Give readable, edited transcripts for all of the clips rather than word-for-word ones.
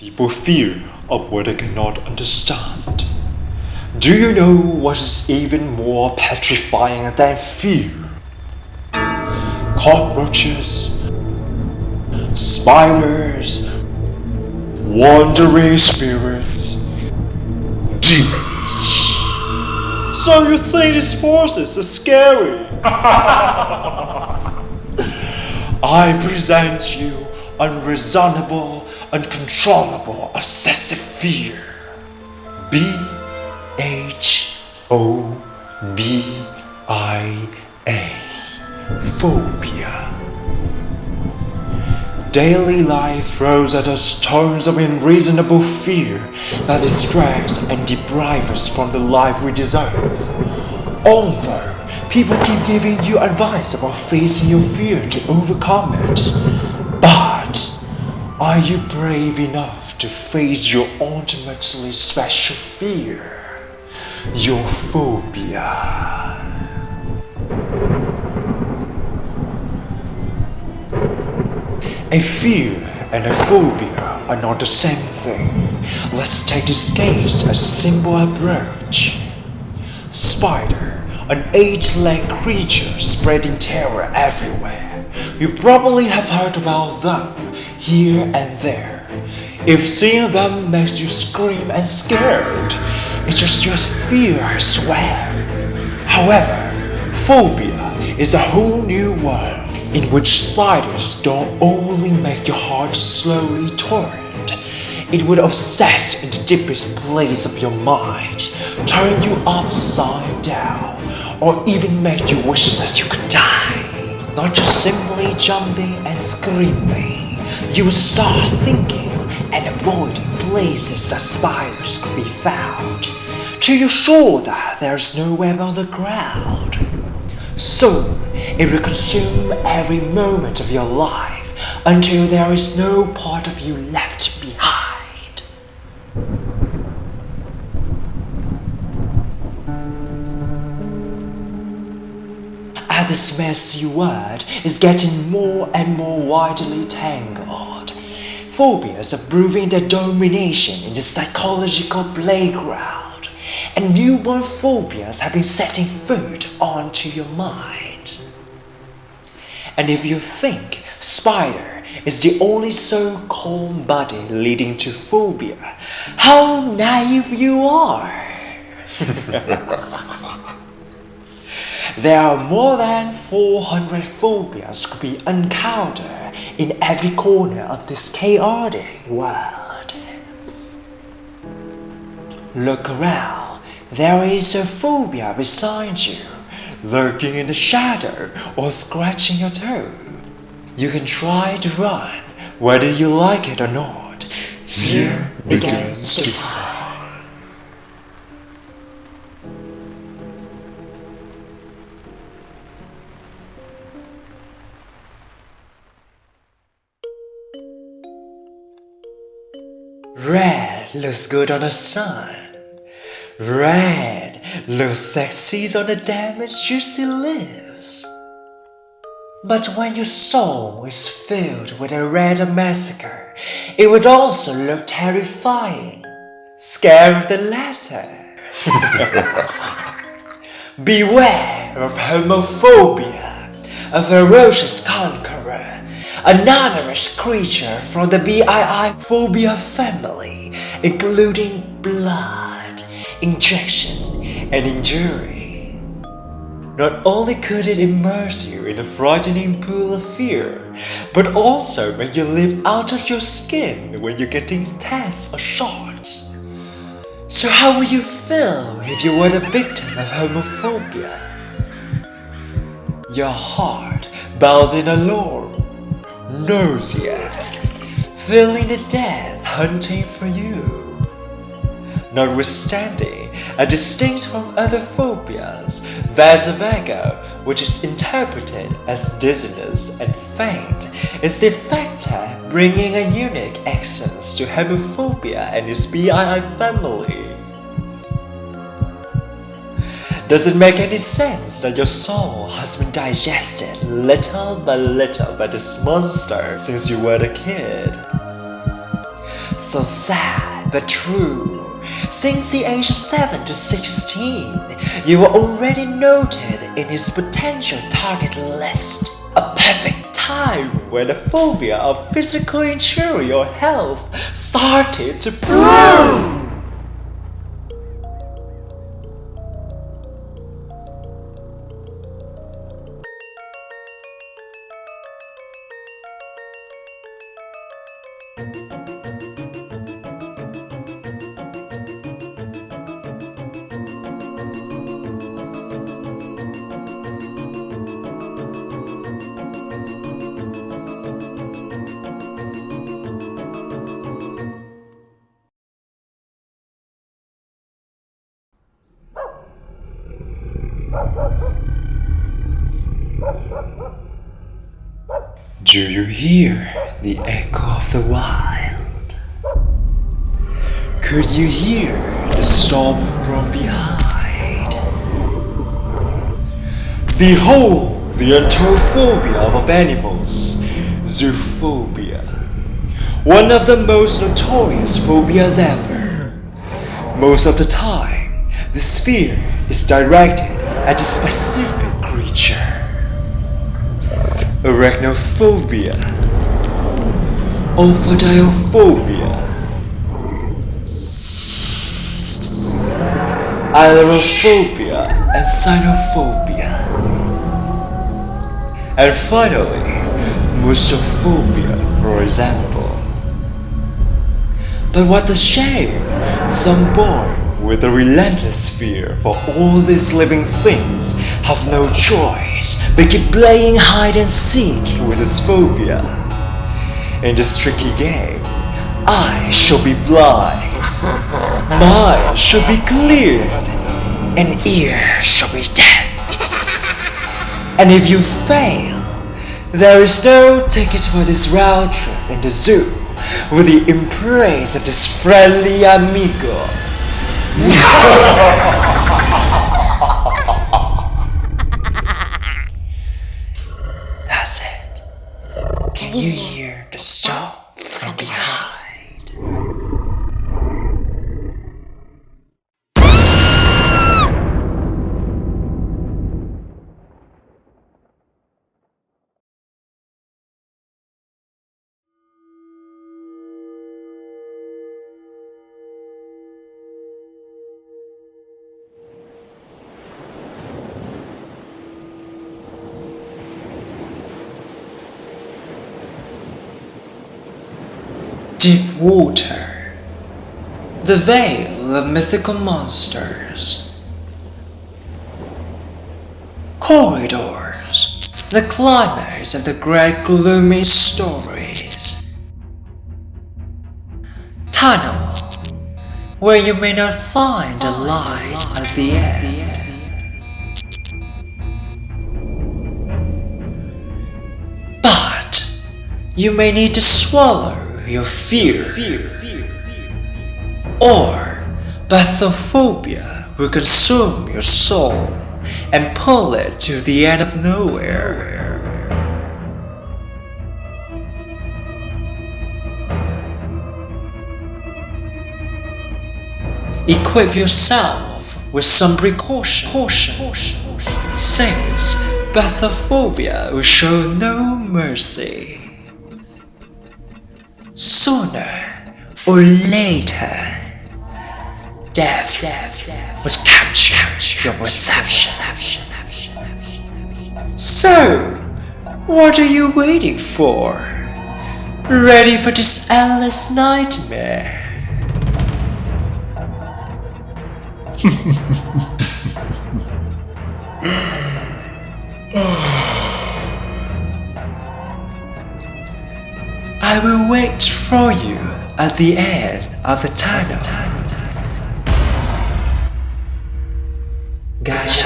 People fear of what they cannot understand. Do you know what is even more petrifying than fear? Cockroaches, spiders, wandering spirits, demons. So you think these forces are scary? I present you unreasonable, uncontrollable, obsessive fear. Phobia. Phobia. Daily life throws at us tons of unreasonable fear that distracts and deprives us from the life we deserve. Although people keep giving you advice about facing your fear to overcome it, but are you brave enough to face your ultimately special fear? Your phobia. A fear and a phobia are not the same thing. Let's take this case as a simple approach. Spider, an 8-legged creature spreading terror everywhere. You probably have heard about them here and there. If seeing them makes you scream and scared, it's just your fear, I swear. However, phobia is a whole new world in which spiders don't only make your heart slowly turn, it would obsess in the deepest place of your mind, turn you upside down, or even make you wish that you could die. Not just simply jumping and screaming, you would start thinking and avoiding places that spiders could be found, till you're sure that there's no web on the ground. Soon, it will consume every moment of your life until there is no part of you left behind. As this messy word is getting more and more widely tangled, phobias are proving their domination in the psychological playground, and newborn phobias have been setting foot onto your mind. And if you think spider is the only so-called body leading to phobia, how naive you are! There are more than 400 phobias to be encountered in every corner of this chaotic world. Look around. There is a phobia beside you, lurking in the shadow or scratching your toe. You can try to run, whether you like it or not. Here begins the fun. Red looks good on the sun. Red looks sexy on the damaged juicy lips. But when your soul is filled with a red massacre, it would also look terrifying. Scare of the latter. Beware of homophobia, a ferocious conqueror, a non-Irish creature from the BII phobia family, including blood, injection, and injury. Not only could it immerse you in a frightening pool of fear, but also make you live out of your skin when you're getting tests or shots. So how would you feel if you were the victim of homophobia? Your heart bounds in alarm, nausea, feeling the death hunting for you. Notwithstanding, distinct from other phobias, vasovagal, which is interpreted as dizziness and faint, is the factor bringing a unique essence to homophobia and its BII family. Does it make any sense that your soul has been digested little by little by this monster since you were a kid? So sad but true. Since the age of 7 to 16, you were already noted in his potential target list. A perfect time when the phobia of physical interior health started to bloom. Do you hear the echo of the wild? Could you hear the storm from behind? Behold the untold phobia of animals, zoophobia. One of the most notorious phobias ever. Most of the time, this fear is directed at a specific creature. Arachnophobia, ophidiophobia, ailurophobia, and cynophobia, and finally, musophobia, for example. But what a shame! Some born with a relentless fear for all these living things have no choice but keep playing hide and seek with this phobia. In this tricky game, eyes shall be blind, mind shall be cleared, and ears shall be deaf. And if you fail, there is no ticket for this round trip in the zoo with the embrace of this friendly amigo. That's it. Can you hear the storm from behind? Deep water, the veil of mythical monsters. Corridors, the climax of the great gloomy stories. Tunnel, where you may not find a light at the end. But you may need to swallow your fear, or bathophobia will consume your soul and pull it to the end of nowhere. Equip yourself with some precautions, since bathophobia will show no mercy. Sooner or later, death would capture your perception. So, what are you waiting for? Ready for this endless nightmare? I will wait for you at the end of the tunnel. Gotcha.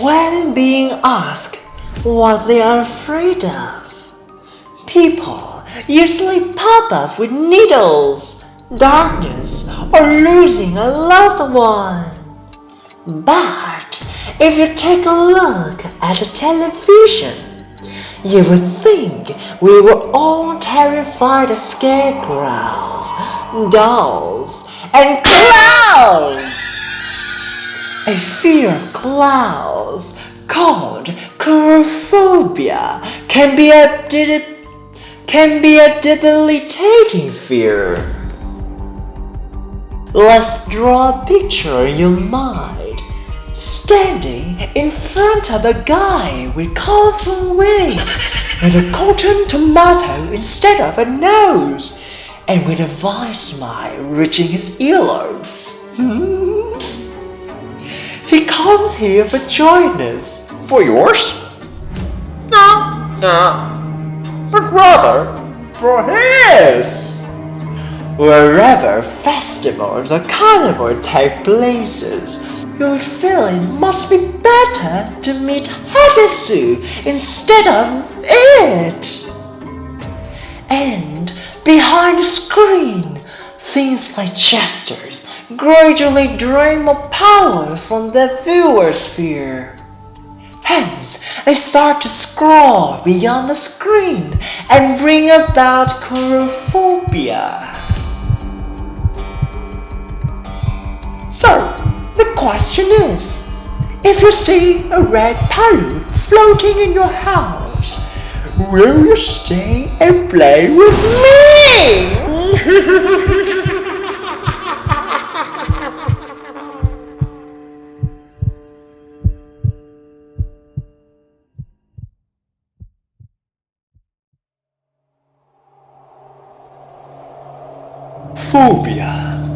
When being asked what they are afraid of, people usually pop up with needles, darkness, or losing a loved one. But if you take a look at the television, you would think we were all terrified of scarecrows, dolls, and clowns. A fear of clowns called coulrophobia can be a debilitating fear. Let's draw a picture in your mind, standing in front of a guy with colorful wings, with a cotton tomato instead of a nose, and with a wide smile reaching his earlobes. He comes here for joyness. For yours? No, but rather for his. Wherever festivals or carnival take places, you would feel it must be better to meet Hadasu instead of it. And behind the screen, things like gestures gradually drain more power from the viewer's sphere. Hence, they start to scroll beyond the screen and bring about coulrophobia. So, the question is, if you see a red palu floating in your house, will you stay and play with me? Phobia,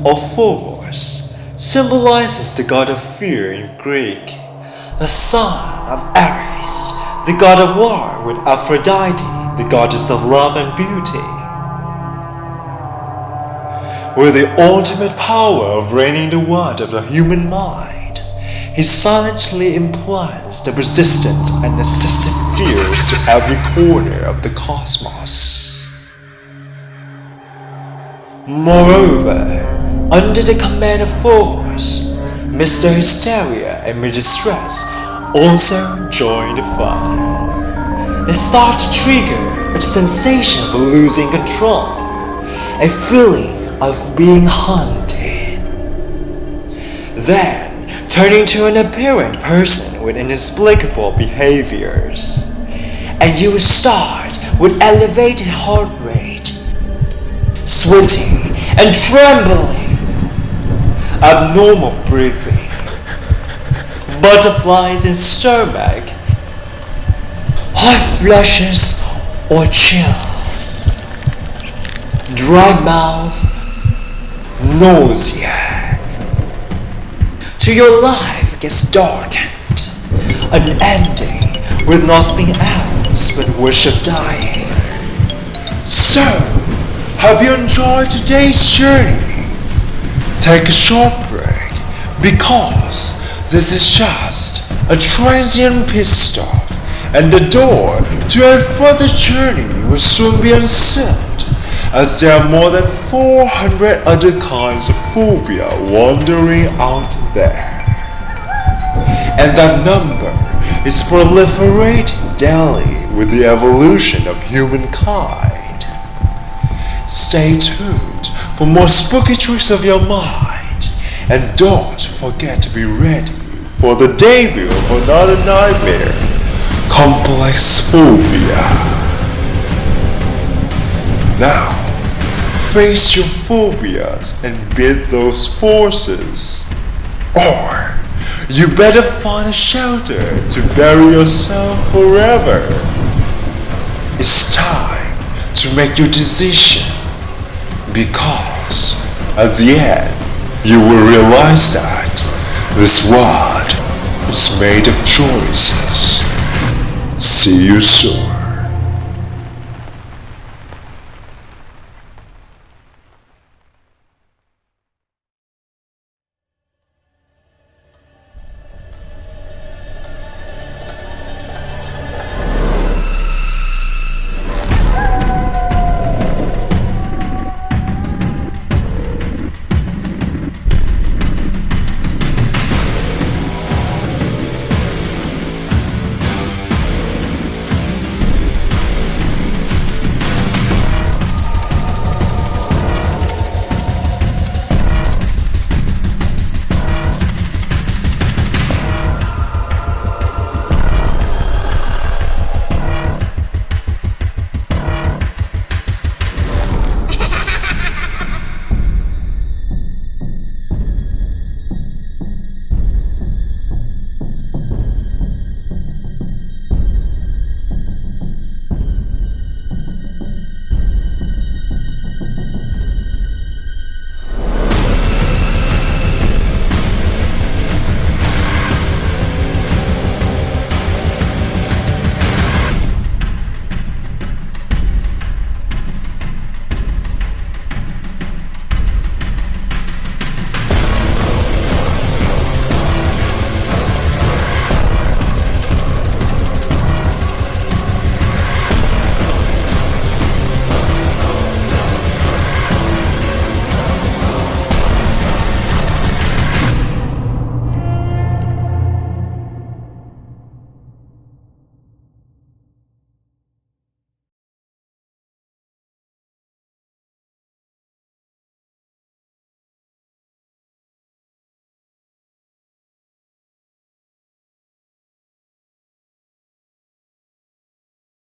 or phobos, symbolizes the god of fear in Greek, the son of Ares, the god of war with Aphrodite, the goddess of love and beauty. With the ultimate power of reigning the world of the human mind, he silently implies the persistent and excessive fears to every corner of the cosmos. Moreover, under the command of Phobos, Mr. Hysteria and Mr. Stress also join the fun. They start to trigger a sensation of losing control, a feeling of being haunted. Then, turning to an apparent person with inexplicable behaviors, and you will start with elevated heart rate, sweating and trembling, abnormal breathing, butterflies in stomach, hot flushes or chills, dry mouth, nausea. Till your life gets darkened, an ending with nothing else but wish of dying. So, have you enjoyed today's journey? Take a short break, because this is just a transient pit stop, and the door to a further journey will soon be unsealed, as there are more than 400 other kinds of phobia wandering out there. And that number is proliferating daily with the evolution of humankind. Stay tuned for more spooky tricks of your mind, and don't forget to be ready for the debut of another nightmare, Complex Phobia. Now, face your phobias and beat those forces, or you better find a shelter to bury yourself forever. It's time to make your decision, because at the end you will realize that this world is made of choices. See you soon.